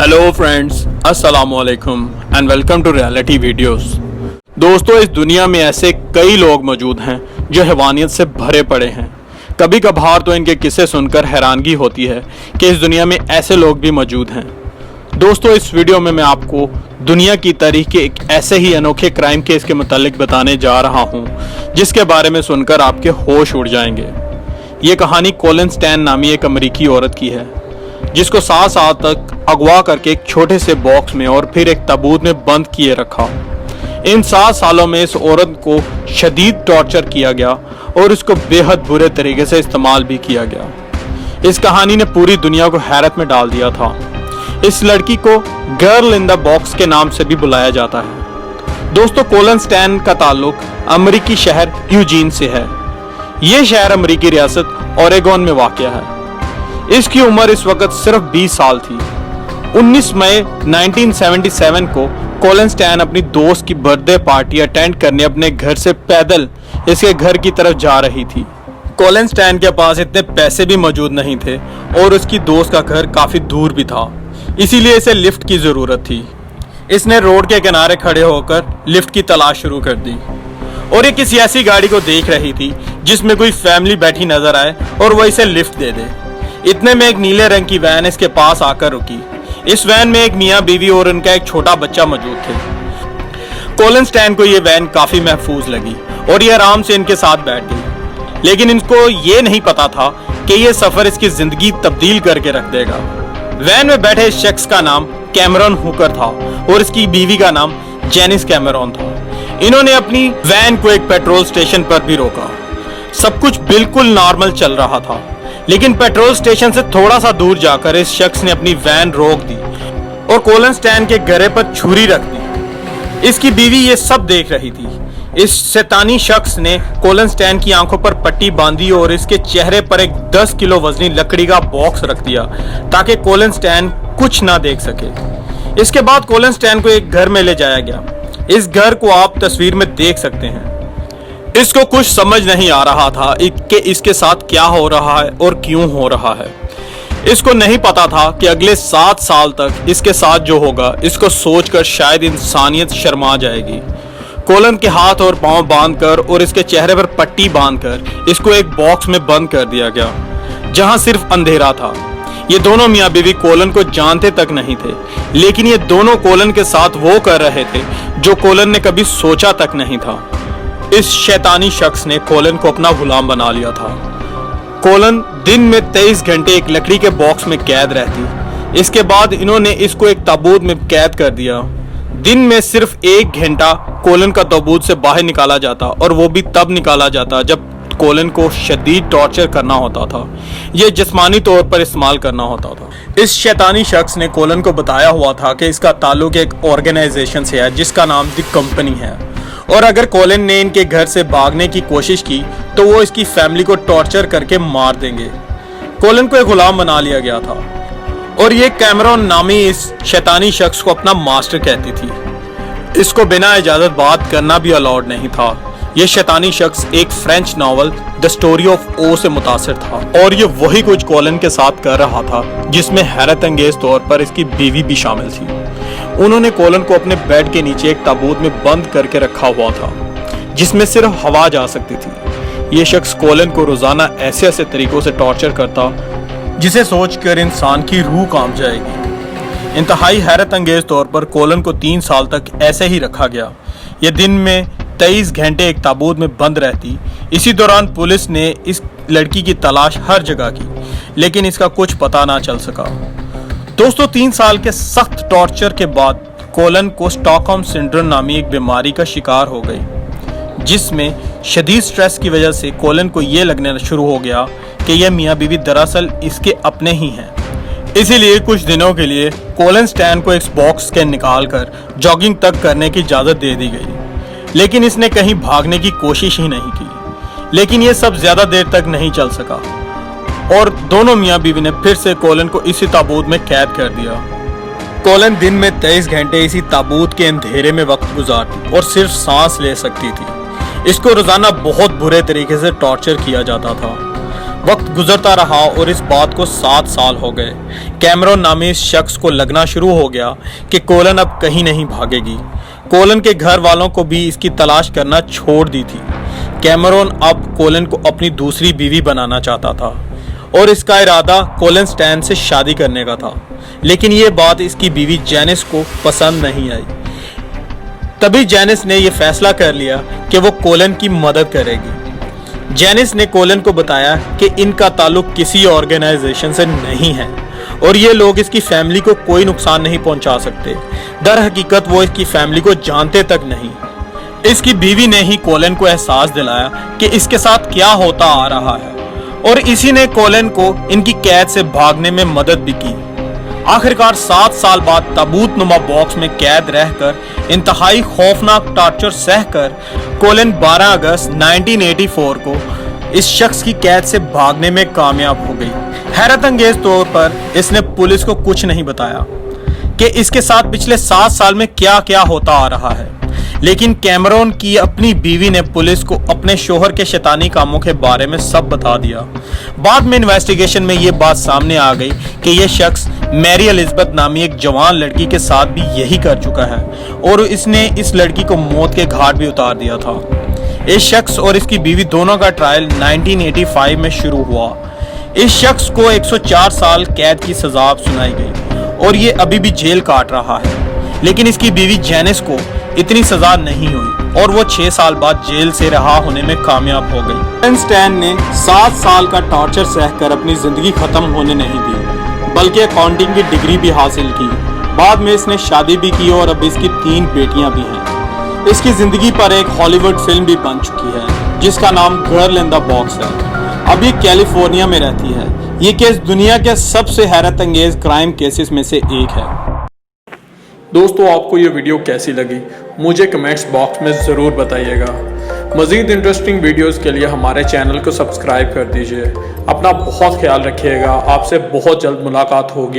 Hello friends, अस्सलाम वालेकुम and welcome to reality videos. दोस्तों, इस दुनिया में ऐसे कई लोग मौजूद हैं जो हैवानियत से भरे पड़े हैं। कभी कभार तो इनके किस्से सुनकर हैरानगी होती है कि इस दुनिया में ऐसे लोग भी मौजूद हैं। दोस्तों, इस वीडियो में मैं आपको दुनिया की तारीख के एक ऐसे ही अनोखे क्राइम केस के मुतालिक बताने जा रहा हूँ जिसके बारे में सुनकर आपके होश उड़ जाएंगे। ये कहानी कोलिन स्टैन नामी एक अमेरिकी औरत की है जिसको 7 साल तक अगवा करके एक छोटे से बॉक्स में और फिर एक ताबूत में बंद किए रखा। इन 7 सालों में इस औरत को शदीद टॉर्चर किया गया और उसको बेहद बुरे तरीके से इस्तेमाल भी किया गया। इस कहानी ने पूरी दुनिया को हैरत में डाल दिया था। इस लड़की को गर्ल इन द बॉक्स के नाम से भी बुलाया जाता है। दोस्तों, कोलिन स्टैन का ताल्लुक अमेरिकी शहर यूजीन से है। ये शहर अमेरिकी रियासत ओरेगोन में वाक़या है। इसकी उम्र इस वक्त सिर्फ 20 साल थी। 19 मई 1977 को कोलिन स्टैन अपनी दोस्त की बर्थडे पार्टी अटेंड करने अपने घर से पैदल इसके घर की तरफ जा रही थी। कोलिन स्टैन के पास इतने पैसे भी मौजूद नहीं थे और उसकी दोस्त का घर काफ़ी दूर भी था, इसीलिए इसे लिफ्ट की ज़रूरत थी। इसने रोड के किनारे खड़े होकर लिफ्ट की तलाश शुरू कर दी और ये किसी ऐसी गाड़ी को देख रही थी जिसमें कोई फैमिली बैठी नजर आए और वह इसे लिफ्ट दे दे। इतने में एक नीले रंग की वैन इसके पास आकर रुकी। इस वैन में एक मियाँ बीवी और उनका एक छोटा बच्चा मौजूद थे। कोलिन स्टैन को ये वैन काफी महफूज लगी और ये आराम से इनके साथ बैठ गई, लेकिन इनको ये नहीं पता था कि ये सफर इसकी जिंदगी तब्दील करके रख देगा। वैन में बैठे इस शख्स का नाम कैमरॉन हुकर था और इसकी बीवी का नाम जेनिस कैमरॉन था। इन्होंने अपनी वैन को एक पेट्रोल स्टेशन पर भी रोका। सब कुछ बिल्कुल नॉर्मल चल रहा था, लेकिन पेट्रोल स्टेशन से थोड़ा सा दूर जाकर इस शख्स ने अपनी वैन रोक दी और कोलिन स्टैन के गले पर छुरी रख दी। इसकी बीवी ये सब देख रही थी। इस शैतानी शख्स ने कोलिन स्टैन की आंखों पर पट्टी बांधी और इसके चेहरे पर एक 10 किलो वजनी लकड़ी का बॉक्स रख दिया ताकि कोलिन स्टैन कुछ ना देख सके। इसके बाद कोलिन स्टैन को एक घर में ले जाया गया। इस घर को आप तस्वीर में देख सकते हैं। इसको कुछ समझ नहीं आ रहा था कि इसके साथ क्या हो रहा है और क्यों हो रहा है। इसको नहीं पता था कि अगले 7 साल तक इसके साथ जो होगा इसको सोचकर शायद इंसानियत शर्मा जाएगी। कोलिन के हाथ और पांव बांधकर और इसके चेहरे पर पट्टी बांधकर इसको एक बॉक्स में बंद कर दिया गया जहां सिर्फ अंधेरा था। ये दोनों मियाँ बीवी कोलिन को जानते तक नहीं थे, लेकिन ये दोनों कोलिन के साथ वो कर रहे थे जो कोलिन ने कभी सोचा तक नहीं था। इस शैतानी शख्स ने कोलिन को अपना गुलाम बना लिया था। कोलिन दिन में 23 घंटे एक लकड़ी के बॉक्स में कैद रहती। इसके बाद इन्होंने इसको एक ताबूत में कैद कर दिया। दिन में सिर्फ 1 घंटा कोलिन का ताबूत से बाहर निकाला जाता और वो भी तब निकाला जाता जब कोलिन को शदीद टॉर्चर करना होता था। ये जिस्मानी तौर पर इस्तेमाल करना होता था। इस शैतानी शख्स ने कोलिन को बताया हुआ था कि इसका ताल्लुक एक ऑर्गेनाइजेशन से है जिसका नाम द कंपनी है, और अगर कोलिन ने इनके घर से भागने की कोशिश की तो वो इसकी फैमिली को टॉर्चर करके मार देंगे। कोलिन को एक गुलाम बना लिया गया था और ये कैमरॉन नामी इस शैतानी शख्स को अपना मास्टर कहती थी। इसको बिना इजाजत बात करना भी अलाउड नहीं था। ये शैतानी शख्स एक French novel the story of O से मुतासिर था और ये वही कुछ कोलिन के साथ कर रहा था जिसमें हैरत अंगेज तौर पर इसकी बीवी भी शामिल थी। उन्होंने कोलिन को अपने बेड के नीचे एक ताबूत में बंद करके रखा हुआ था जिसमें सिर्फ हवा जा सकती थी। ये शख्स कोलिन को रोजाना ऐसे ऐसे तरीकों से टॉर्चर करता जिसे सोचकर इंसान की रूह कांप जाएगी। इंतहाई हैरत अंगेज तौर पर कोलिन को 3 साल तक ऐसे ही रखा गया। ये दिन में 23 घंटे एक ताबूत में बंद रहती। इसी दौरान पुलिस ने इस लड़की की तलाश हर जगह की, लेकिन इसका कुछ पता ना चल सका। दोस्तों, 3 साल के सख्त टॉर्चर के बाद कोलिन को स्टॉकहोम सिंड्रोम नामी एक बीमारी का शिकार हो गई, जिसमें शदीद स्ट्रेस की वजह से कोलिन को ये लगने शुरू हो गया कि यह मियाँ बीवी दरअसल इसके अपने ही हैं। इसीलिए कुछ दिनों के लिए कोलिन स्टैन को इस बॉक्स के निकालकर जॉगिंग तक करने की इजाज़त दे दी गई, लेकिन इसने कहीं भागने की कोशिश ही नहीं की। लेकिन ये सब ज़्यादा देर तक नहीं चल सका और दोनों मियाँ बीवी ने फिर से कोलिन को इसी ताबूत में कैद कर दिया। कोलिन दिन में 23 घंटे इसी ताबूत के अंधेरे में वक्त गुजारती और सिर्फ सांस ले सकती थी। इसको रोजाना बहुत बुरे तरीके से टॉर्चर किया जाता था। वक्त गुजरता रहा और इस बात को 7 साल हो गए। कैमरॉन नामी इस शख्स को लगना शुरू हो गया कि कोलन अब कहीं नहीं भागेगी। कोलन के घर वालों को भी इसकी तलाश करना छोड़ दी थी। कैमरॉन अब कोलन को अपनी दूसरी बीवी बनाना चाहता था और इसका इरादा कोलन स्टैन से शादी करने का था, लेकिन ये बात इसकी बीवी जेनिस को पसंद नहीं आई। तभी जेनिस ने यह फैसला कर लिया कि वो कोलन की मदद करेगी। जेनिस ने कोलन को बताया कि इनका ताल्लुक किसी ऑर्गेनाइजेशन से नहीं है और ये लोग इसकी फैमिली को कोई नुकसान नहीं पहुंचा सकते। दर हकीकत वो इसकी फैमिली को जानते तक नहीं। इसकी बीवी ने ही कोलन को एहसास दिलाया कि इसके साथ क्या होता आ रहा है और इसी ने कोलन को इनकी कैद से भागने में मदद भी की। आखिरकार 7 साल बाद ताबूत नुमा बॉक्स में कैद रहकर इंतहाई खौफनाक टॉर्चर सहकर कोलन 12 अगस्त 1984 को इस शख्स की कैद से भागने में कामयाब हो गई। हैरत अंगेज तौर पर इसने पुलिस को कुछ नहीं बताया कि इसके साथ पिछले 7 साल में क्या क्या होता आ रहा है, लेकिन कैमरॉन की अपनी बीवी ने पुलिस को अपने शोहर के शैतानी कामों के बारे में सब बता दिया। बाद में इन्वेस्टिगेशन में ये बात सामने आ गई कि यह शख्स मैरी एलिजाबेथ नामी एक जवान लड़की के साथ भी यही कर चुका है और इसने इस लड़की को मौत के घाट भी उतार दिया था। इस शख्स और इसकी बीवी दोनों का ट्रायल 1985 में शुरू हुआ। इस शख्स को 104 साल कैद की सजा सुनाई गई और ये अभी भी जेल काट रहा है, लेकिन इसकी बीवी जेनिस को इतनी सजा नहीं हुई और वो 6 साल बाद जेल से रहा होने में कामयाब हो गई। कोलन स्टैन ने 7 साल का टॉर्चर सहकर अपनी जिंदगी खत्म होने नहीं दी, बल्कि अकाउंटिंग की डिग्री भी हासिल की। बाद में इसने शादी भी की और अब इसकी 3 बेटियां भी हैं। इसकी जिंदगी पर एक हॉलीवुड फिल्म भी बन चुकी है जिसका नाम गर्ल इन द बॉक्स है। अब ये कैलिफोर्निया में रहती है। ये केस दुनिया के सबसे हैरत अंगेज क्राइम केसेस में से एक है। दोस्तों, आपको ये वीडियो कैसी लगी मुझे कमेंट्स बॉक्स में ज़रूर बताइएगा। मज़ीद इंटरेस्टिंग वीडियोस के लिए हमारे चैनल को सब्सक्राइब कर दीजिए। अपना बहुत ख्याल रखिएगा। आपसे बहुत जल्द मुलाकात होगी।